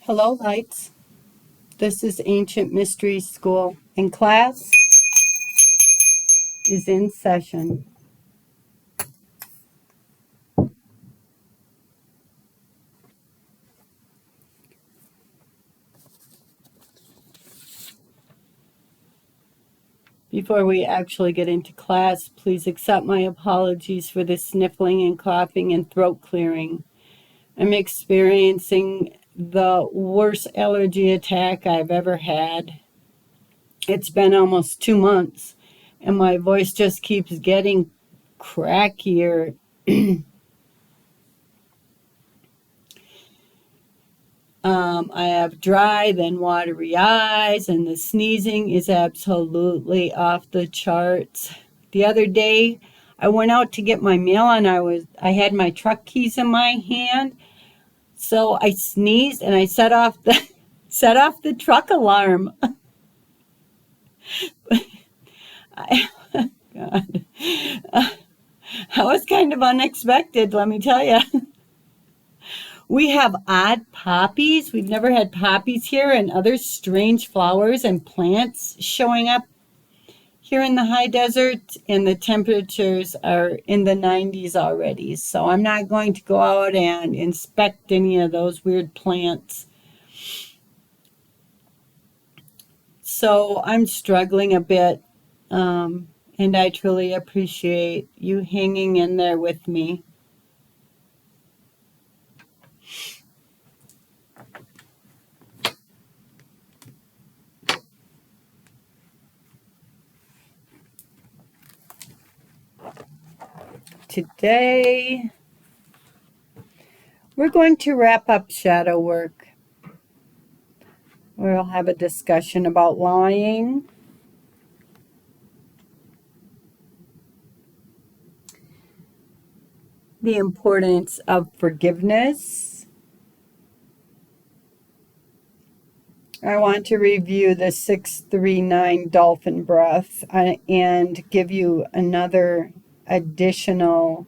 Hello, lights. This is Ancient Mystery School, and class is in session. Before we actually get into class, please accept my apologies for the sniffling and coughing and throat clearing. I'm experiencing the worst allergy attack I've ever had. It's been almost 2 months, and my voice just keeps getting crackier. I have dry, then watery eyes, and the sneezing is absolutely off the charts. The other day, I went out to get my mail, and I had my truck keys in my hand, so I sneezed and I set off the set off the truck alarm. I, God, that was kind of unexpected, let me tell you. We have odd poppies. We've never had poppies here, and other strange flowers and plants showing up here in the high desert, and the temperatures are in the 90s already. So I'm not going to go out and inspect any of those weird plants. So I'm struggling a bit, and I truly appreciate you hanging in there with me. Today, we're going to wrap up shadow work. We'll have a discussion about lying, the importance of forgiveness. I want to review the 639 Dolphin breath and give you another additional,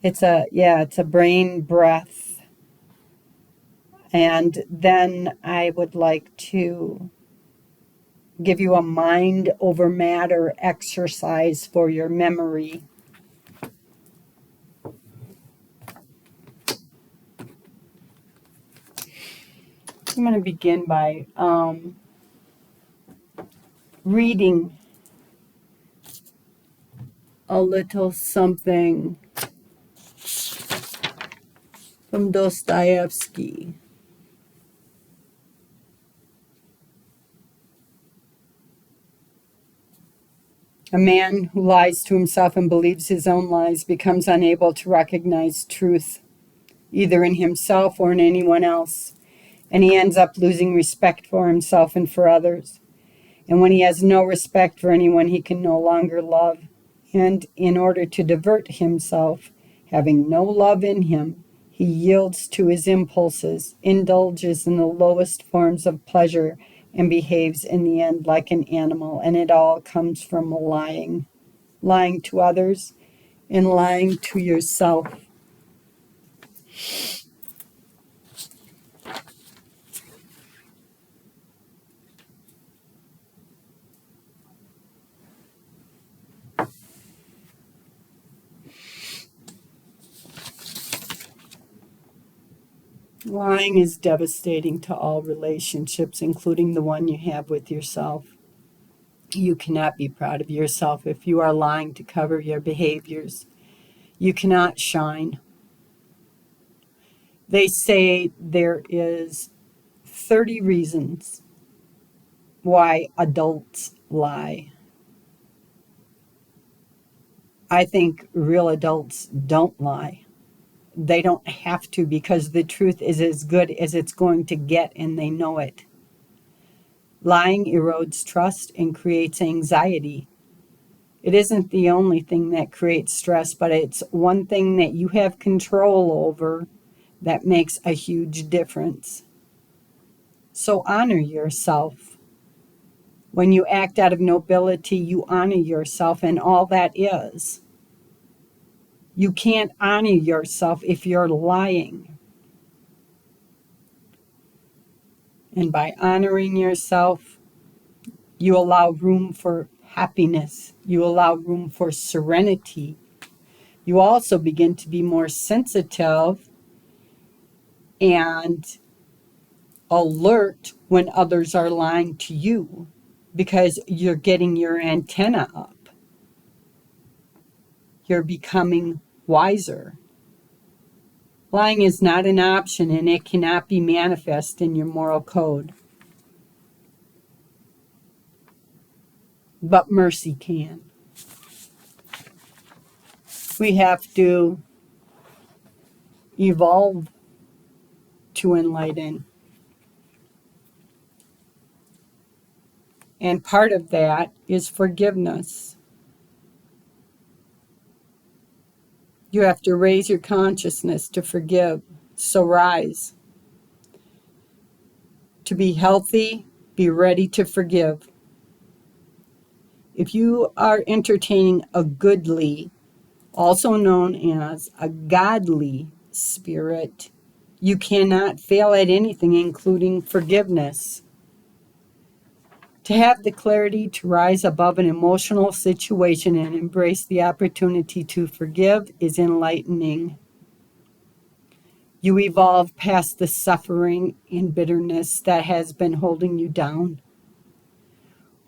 it's a brain breath. And then I would like to give you a mind over matter exercise for your memory. I'm going to begin by reading a little something from Dostoevsky. A man who lies to himself and believes his own lies becomes unable to recognize truth, either in himself or in anyone else, and he ends up losing respect for himself and for others. And when he has no respect for anyone, he can no longer love. And in order to divert himself, having no love in him, he yields to his impulses, indulges in the lowest forms of pleasure, and behaves in the end like an animal. And it all comes from lying to others and lying to yourself. Lying is devastating to all relationships, including the one you have with yourself. You cannot be proud of yourself if you are lying to cover your behaviors. You cannot shine. They say there is 30 reasons why adults lie. I think real adults don't lie. They don't have to, because the truth is as good as it's going to get, and they know it. Lying erodes trust and creates anxiety. It isn't the only thing that creates stress, but it's one thing that you have control over that makes a huge difference. So honor yourself. When you act out of nobility, you honor yourself and all that is. You can't honor yourself if you're lying. And by honoring yourself, you allow room for happiness. You allow room for serenity. You also begin to be more sensitive and alert when others are lying to you because you're getting your antenna up. You're becoming wiser. Lying is not an option and it cannot be manifest in your moral code. But mercy can. We have to evolve to enlighten. And part of that is forgiveness. You have to raise your consciousness to forgive. So rise. To be healthy, be ready to forgive. If you are entertaining a goodly, also known as a godly spirit, you cannot fail at anything, including forgiveness. To have the clarity to rise above an emotional situation and embrace the opportunity to forgive is enlightening. You evolve past the suffering and bitterness that has been holding you down.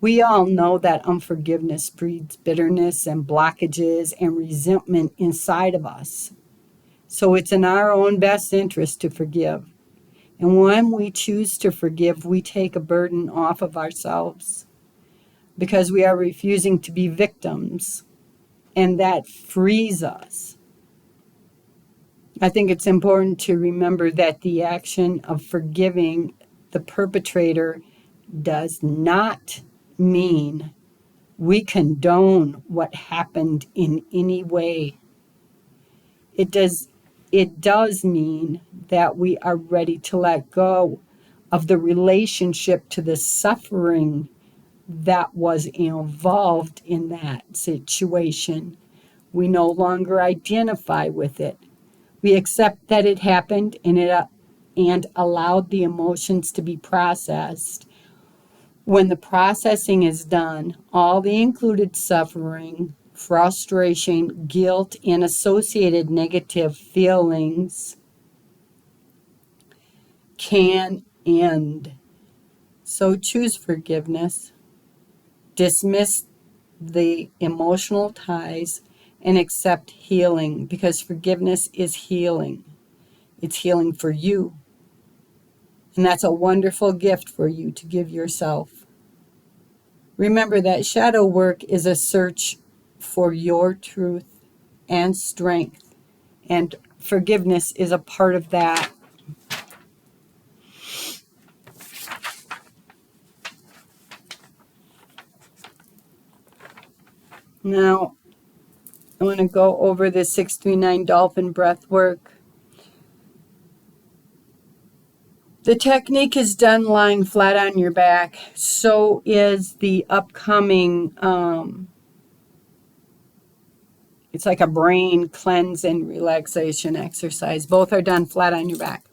We all know that unforgiveness breeds bitterness and blockages and resentment inside of us. So it's in our own best interest to forgive. And when we choose to forgive, we take a burden off of ourselves because we are refusing to be victims, and that frees us. I think it's important to remember that the action of forgiving the perpetrator does not mean we condone what happened in any way. It does mean that we are ready to let go of the relationship to the suffering that was involved in that situation. We no longer identify with it. We accept that it happened and allowed the emotions to be processed. When the processing is done, all the included suffering, frustration, guilt, and associated negative feelings can end. So choose forgiveness, dismiss the emotional ties, and accept healing, because forgiveness is healing. It's healing for you. And that's a wonderful gift for you to give yourself. Remember that shadow work is a search for your truth and strength, and forgiveness is a part of that. Now, I want to go over the 639 Dolphin breath work. The technique is done lying flat on your back. So is the upcoming, it's like a brain cleanse and relaxation exercise. Both are done flat on your back.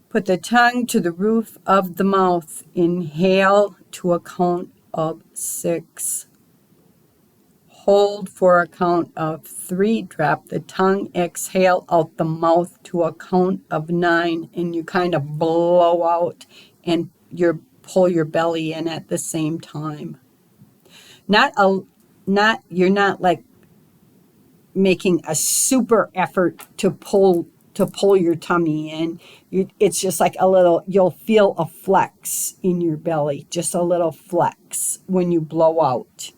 Put the tongue to the roof of the mouth. Inhale to a count of 6. Hold for a count of 3. Drop the tongue. Exhale out the mouth to a count of 9. And you kind of blow out and pull your belly in at the same time. You're not like making a super effort to pull your tummy in. It's just like a little, you'll feel a flex in your belly, just a little flex when you blow out.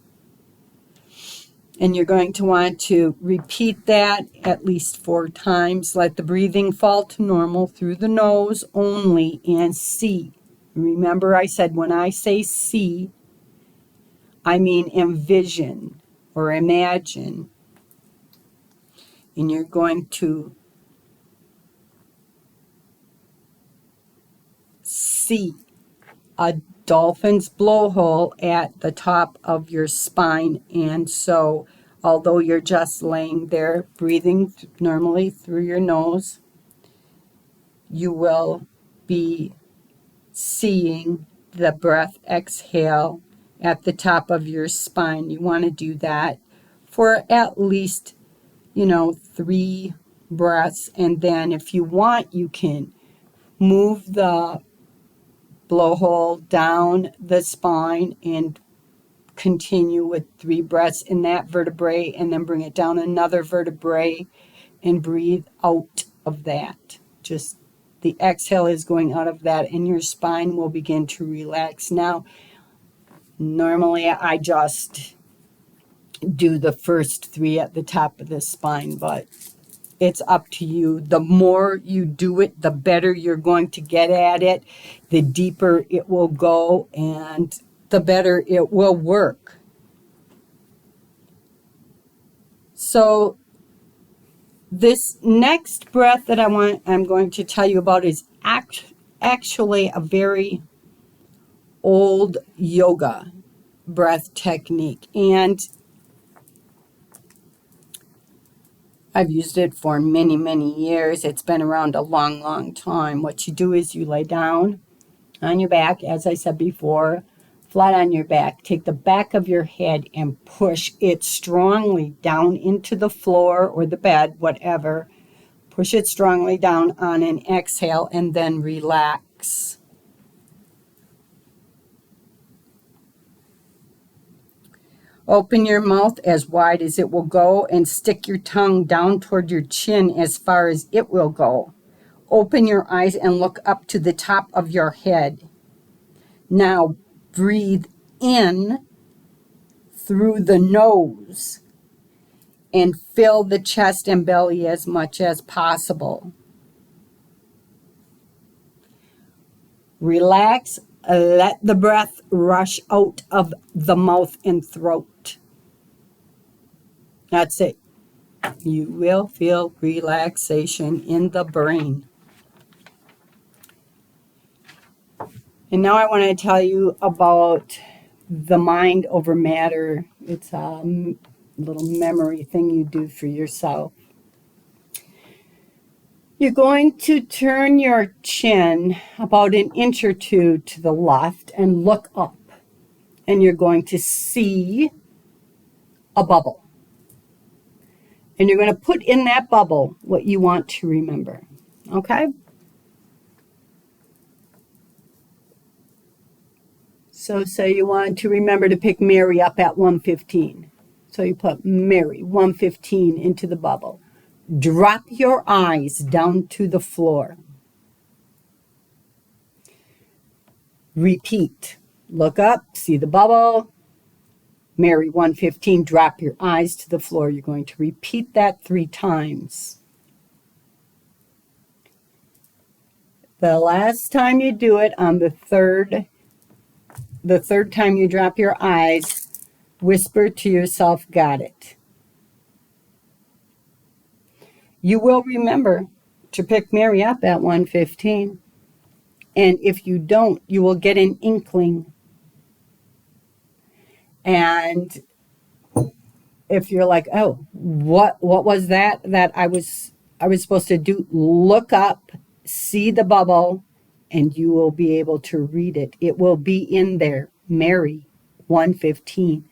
And you're going to want to repeat that at least 4 times. Let the breathing fall to normal through the nose only, and see. Remember, I said when I say see, I mean envision or imagine. And you're going to see a dolphin's blowhole at the top of your spine. And so, although you're just laying there breathing normally through your nose, you will be seeing the breath exhale at the top of your spine. You want to do that for at least, 3 breaths. And then if you want, you can move the blowhole down the spine and continue with 3 breaths in that vertebrae, and then bring it down another vertebrae and breathe out of that. Just the exhale is going out of that, and your spine will begin to relax. Now, normally I just do the first 3 at the top of the spine, but it's up to you. The more you do it, the better you're going to get at it, the deeper it will go, and the better it will work. So this next breath that I'm going to tell you about is actually a very old yoga breath technique, and I've used it for many, many years. It's been around a long, long time. What you do is you lay down on your back, as I said before, flat on your back. Take the back of your head and push it strongly down into the floor or the bed, whatever. Push it strongly down on an exhale, and then relax. Open your mouth as wide as it will go and stick your tongue down toward your chin as far as it will go. Open your eyes and look up to the top of your head. Now breathe in through the nose and fill the chest and belly as much as possible. Relax. Let the breath rush out of the mouth and throat. That's it. You will feel relaxation in the brain. And now I want to tell you about the mind over matter. It's a little memory thing you do for yourself. You're going to turn your chin about an inch or two to the left and look up. And you're going to see a bubble. And you're going to put in that bubble what you want to remember. Okay? So say you want to remember to pick Mary up at 1:15. So you put Mary 1:15 into the bubble. Drop your eyes down to the floor. Repeat. Look up, see the bubble. Mary 1:15, drop your eyes to the floor. You're going to repeat that 3 times. The last time you do it, on the third time you drop your eyes, whisper to yourself, got it. You will remember to pick Mary up at 1:15. And if you don't, you will get an inkling. And if you're like, oh, what was that I was supposed to do? Look up, see the bubble, and you will be able to read it. It will be in there, Mary 1:15.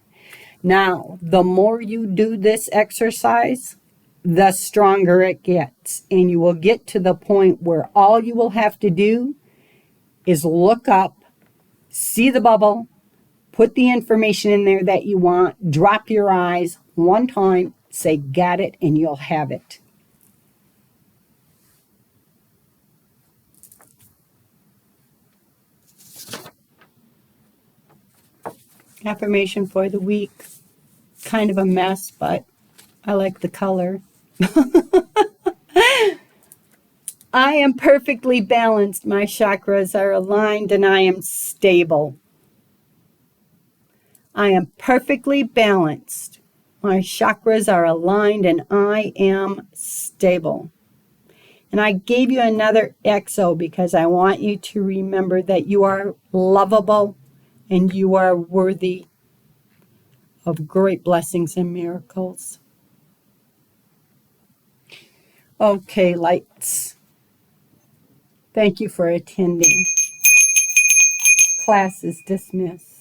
Now, the more you do this exercise, the stronger it gets. And you will get to the point where all you will have to do is look up, see the bubble, put the information in there that you want, drop your eyes 1 time, say got it, and you'll have it. Affirmation for the week. Kind of a mess, but I like the color. I am perfectly balanced. My chakras are aligned and I am stable. I am perfectly balanced. My chakras are aligned and I am stable. And I gave you another XO because I want you to remember that you are lovable and you are worthy of great blessings and miracles. Okay, lights. Thank you for attending. Class is dismissed.